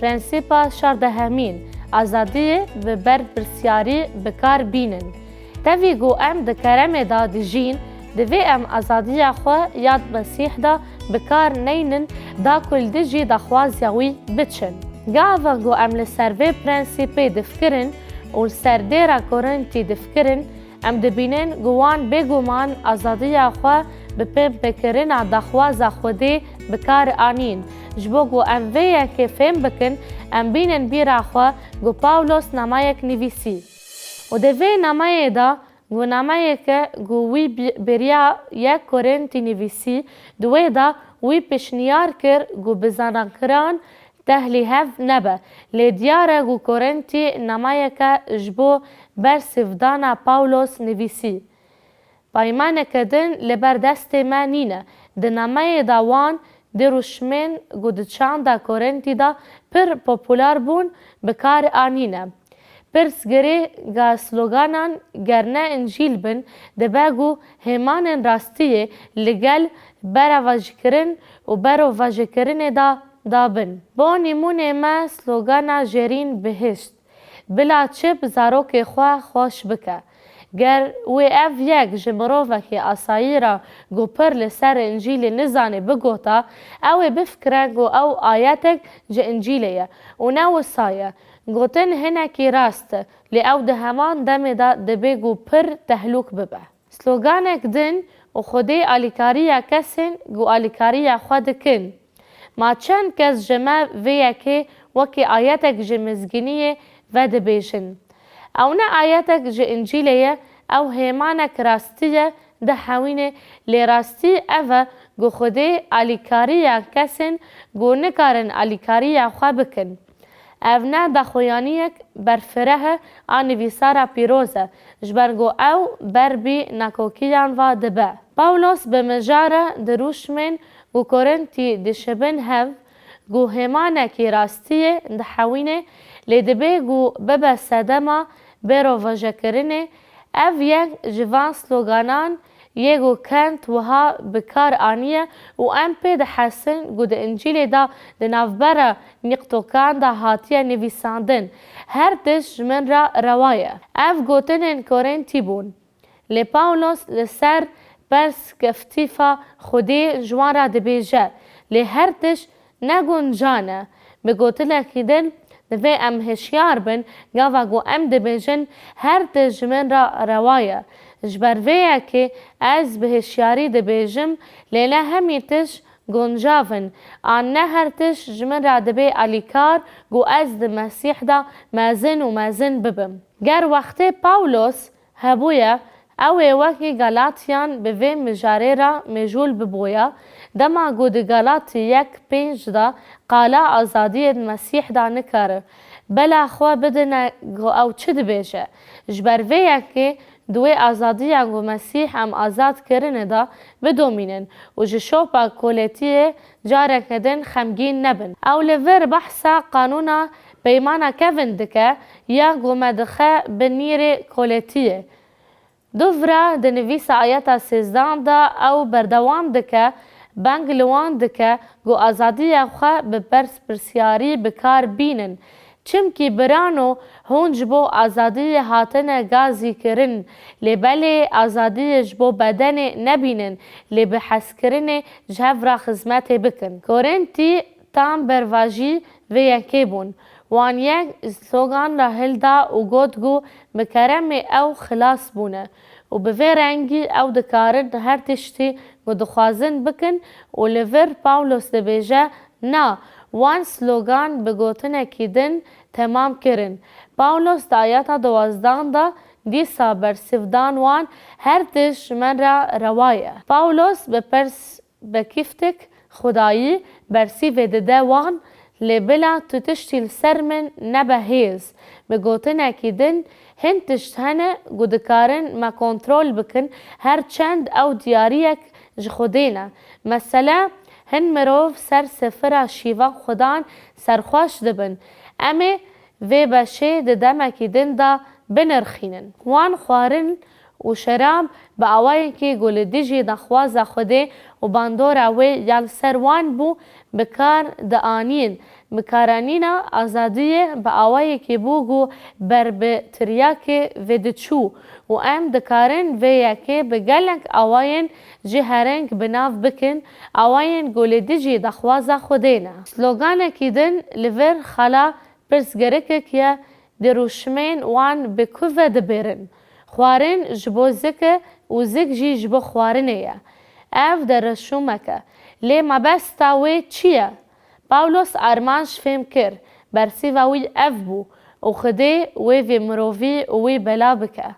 پرنسیپا شاردهمین آزادی و برپرسیاری بکار بینن. تاوی گو ام دکرم دا دیجین دوی ام آزادی خو یاد مسیح دا بکار نینن دا کل دیجی دا خوازیوی بچن. گاوا گو ام لسروی پرنسیپی دفکرن و سردیرا کورنتی دفکرن ام دبینن گوان بگومان آزادی خو بپیم بکرن دا خوازا خودی بکار آنین. جبو گو ام ویا که فهم بکن ام بینن بیرا خو گو پاولوس نمایک نویسی. و دوی نمای دا گو نمای که گو وی بریا یک کورنتی نویسی دوی دا وی پشنیار کر گو بزانان کران تهلی هف نبه لیدیاره گو کورنتی نمای که جبو بر سفدانا پاولوس نویسی. پایمان کدن لبر دست ما نینه ده نمای داوان ده روشمن گو ده چانده کورنتی دا پر پاپولار بون بکار آنینه. پرس گره گا سلوگانان گرنه انجیل بن ده بگو همان راستیه لگل برا واجکرن و برا واجکرن دا بن. با نیمون ما سلوگانا جرین بهشت بلا چه بزاروک خواه خوش بکه. گر و اف یک جمروفه که آسایی را گو پر لسر انجیل نزانه بگوتا او بفکره گو او آیاتک جه انجیلیه و نو سایه گوتن هنه کی راست لی او ده همان دم دا دبی گو پر تهلوک ببه. سلوگانک دن و خودی آلیکاریا کسین گو آلیکاریا خود کن. ما چند کس جمع ویا که وکی آیاتک جه مزگینیه و دبیشن. او نه آیاتک جه انجیلیه او هیمانک راستیه ده حوینه لی راستی اوه گو خودی آلیکاریا کسین گو نکارن آلیکاریا خواه بکن. او نه دا خویانیک برفره آنویسارا پیروزه جبرگو او بربی نکوکیان و دبه. پاولوس بمجاره دروشمن گو کورنتی دشبن هف گو همانه کی راستیه ده حوینه لیدبه گو ببه سدما برو وجه او یک جوان سلوگانان یگو کنت وها بکار آنیه و ام پی ده حسن گو ده انجیل دا ده نافبره نقطوکان دا هاتیه نویساندن هر دش من را روایه. اف گوتنین کورنتی بون. لی پاولوس لسر برس کفتیفا خودی جوان را ده بیجه لی هر دش نگون جانه بگوتنه کدن دوی ام هشیار بن گاوا گو ام ده بیجن هر دش من را روایه. جبرویه که از به هشیاری ده بیجم لیله همی تش گنجاون آن نه هر تش جمن را دبی علیکار گو از ده مسیح دا مازن و مازن ببم. گر وقت پاولوس هبویا اوی وکی گالاتیان به وی مجاره را مجول ببویا دما گو ده گالاتی یک پینج دا قالا آزادی مسیح دا نکاره بلا خواه بدن گو او چه ده بیجه. جبرویه که دوی آزادی گو مسیح ام آزاد کرنه دا بدومینن و جشوپا کولتیه جاره کدن خمگین نبن. او لور بحثا قانونا پیمانا کون دکه یا گو مدخه بنیر کولتیه. دوورا دنویس آیاتا 13 دا او بردوام دکه بانگلوان دکه گو آزادی خواه به برس پرسیاری بکار بینن. چمکی برانو هونج بو آزادی هاتن گازی کرن لی بله آزادی جبو بدن نبینن لی بحث کرن جهو را خزمت بکن. کورنتی تام برواجی و یکی بون وان یک سلوگان را هلدا و گودگو بکرم او خلاص بونه و به رنگی او دکارن هر تشتی و دخوازن بکن و لیور پاولوس دبیجه نا وان سلوگان بگوتنه کیدن تمام کرن. پاولوس دا آیاتا 12 دا دیسا بر سفدان وان هر تش من را روایه. پاولوس بپرس بکیفتک خدایی برسی ویده وان لبلا تو تشتیل سر من نبه هیز بگوتنه کیدن هن تشت هنه گودکارن ما کنترول بکن هر چند او دیاریک جخودینه. مثلا هن مروف سر سفر شیوان خودان سرخوش دبن اما وی بشه ده دمکی دن دا بنرخینن. وان خوارن و شراب به آوایی که گل دیجی دخواز خوده و باندور وی یال سروان بو بکار دانین بکارانینا آزادی به آوایی که بوگو بر به تریاک ودچو و ام دکارن ویا که به گلک آواین جهرنگ بناف بکن آواین گل دیجی دخواز خوده نه. سلوگان کیدن لور خلا پرسگرکه که دروشمین وان به کوه دبرن. خوارن جبو زکه و زک جی جبو خوارنه اف در رشومکه لی مبستا وی چیه؟ پاولوس ارمانش فهم کر برسی و وی اف بو و خده وی مروفی وی بلا بکه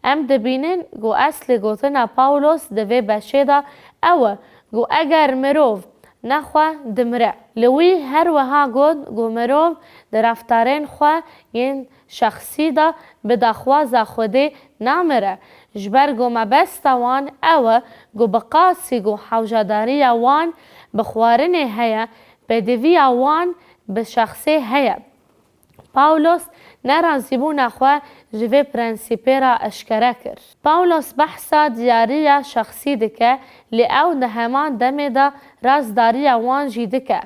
ام دبینن گو اصل گوتنا پاولوس دوی بشه او گو اگر مروف نخوا دمره لوی هر وها گو مروف در افتارین خوا ین شخصی دا به دخواز خوده نامره جبر گو مبستا وان او گو بقاسی گو حوجداری وان بخوارن هیا بدوی وان به شخصی هیا پاولوس نرازی بو نخوا جوی پرنسیپی را اشکره کرد. پاولوس بحثا دیاری شخصی دکه لی او نهمان دمه دا رازداری وان جی دکه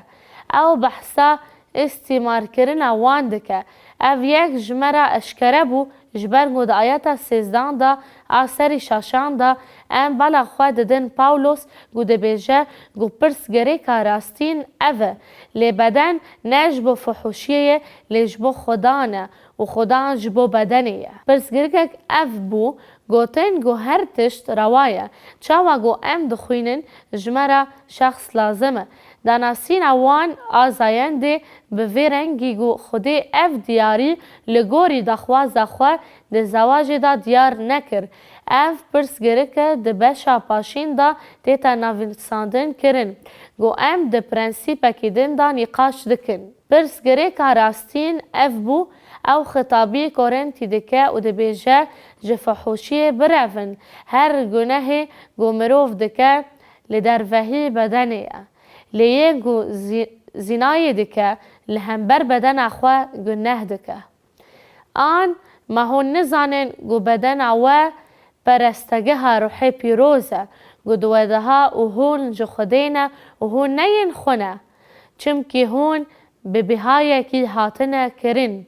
او بحثا استعمار کرن وان دکه او یک جمره اشکره بو جبر گود آیتا 13 دا آثری شاشان دا ام بالا خواه ددن پاولوس گوده بیجه گو پرس گره که راستین اوه لی بدن نجبو فحوشیه لی جبو خدانه و خدا جبو بدنیه پرس گره که او بو گوتن گو هر تشت روایه چاوا گو ام دخوینن جمره شخص لازمه داناسین اوان آزاینده به ویرنگی گو خودی اف دیاری لگوری دخواز خواه ده زواج دا دیار نکر اف پرس گره که ده بشا پاشین دا تیتا نویساندن کرن گو ام ده پرنسیپ کدن دا نقاش دکن پرس گره که راستین اف بو او خطابی کورنتی دکه و ده بیجه جفحوشی برفن هر گناه گو مروف دکه لدروهی بدنه لیه گو زینای دکه لهمبر بدن اخوه گناه دکه آن مهون نزانن گو بدن او پرستگه ها روحی پیروزه گو دوده ها و هون جو خودینه و هون نین خونه چمکی هون به بهای کی هاتنه کرن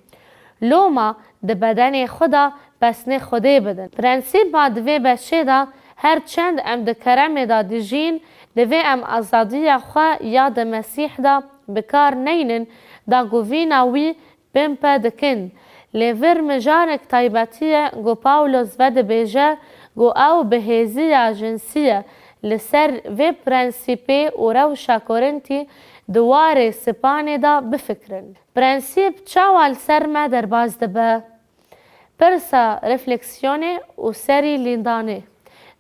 لوما ده بدن خدا پس نه خوده بدن پرنسیپ با دوی بشه دا هر چند ام ده کرم دا دیجین دوی ام ازادی خواه یا ده مسیح دا بکار نینن دا گووینا وی بمپا دکن لیور مجارک تایبتیه گو پاولوس و ده بیجه گو او بهیزی جنسیه لسر وی پرنسیپی و رو شاکورنتی دوار سپانه دا بفکرن پرنسیپ چاوال سر ما در باز دبه پرسا رفلکسیونه و سری لیندانه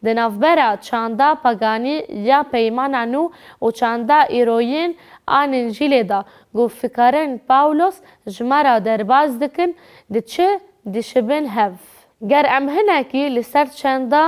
ده نوبره چاندا پاگانی یا پیمان نو و چاندا ایروین آن انجیل دا گو فکرن پاولوس جمرا در باز دکن ده چه دشبن هف گر ام هنکی لسر چاندا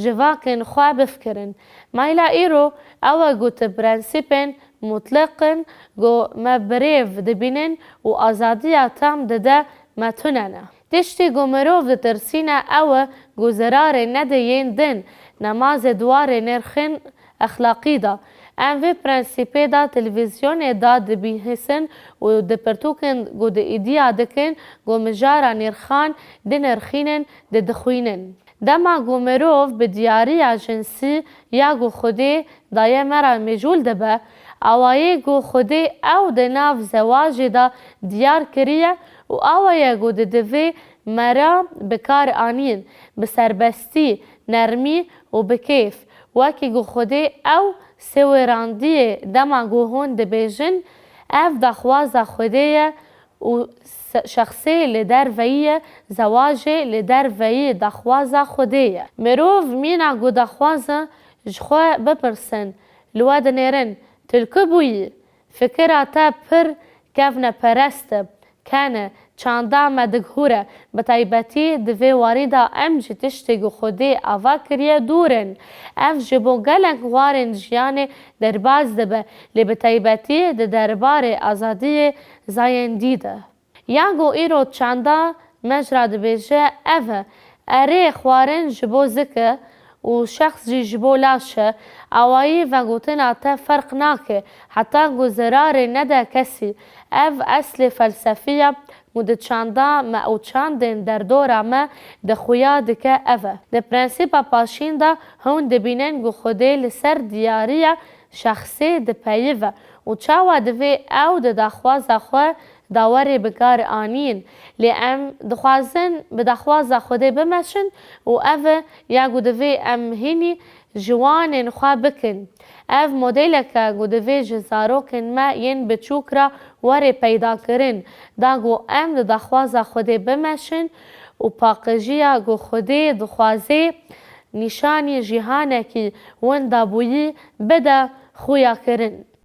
جواکن خواه بفکرن مایلا ایرو او گو تبرنسیپن مطلقن گو مبریف دبینن و آزادی تام ده متوننه تشتی گو مروف ده ترسینه او گو زرار نده ین دن نماز دوار نرخن اخلاقی دا ام وی پرنسیپی دا تلویزیون دا دبی حسن و ده پرتوکن گو ده ایدیا دکن گو مجارا نرخان ده نرخینن ده دخوینن دما گو مروف به دیاری جنسی یا گو خودی دایه مرا مجول دبه اوایه گو خودی او ده ناف زواج دا دیار کریه و اوایه گو ده دوی مرا بکار آنین بسربستی نرمی و بکیف وکی گو خودی او سویراندی دما گو هون ده بیجن اف دخواز خودیه و شخصی لدر ویه زواج لدر ویه دخواز خودیه مروف مینا گو دخواز جخوا بپرسن لواد نیرن تلکو بویی فکراتا پر کفن پرست کنه چاندا مدگهوره بطایبتی دوی واریدا ام جی تشتگو خودی آوا کریه دورن اف جبو گلک وارن جیان درباز دبه لی بطایبتی ده دربار آزادی زاین دیده یا گو ایرو چاندا مجرا دبیجه اوه اره خوارن جبو زکه و شخص جی جبو لاشه اوایی و گوتنا تا فرق ناکه حتی گذرار نده کسی اف اصل فلسفیه مده چاندا ما او چاندن در دورا ما ده خویا دکه اوه ده پرنسیپا پاشین دا هون دبینن گو خوده لسر دیاریه شخصی ده پیوه و چاوا دوی او ده دخوازه خواه داوری بکار آنین لی ام دخوازن به دخوازه خوده بمشن و اوه یا گودوی ام هینی جوان خواه بکن اف مدل که گودوی جزاروکن ما ین بچوکرا وری پیدا کرن دا گو ام ده دخوازه خوده بمشن و پاقجیا گو خوده دخوازه نشانی جهانه کی ون دابویی بده خویا کرن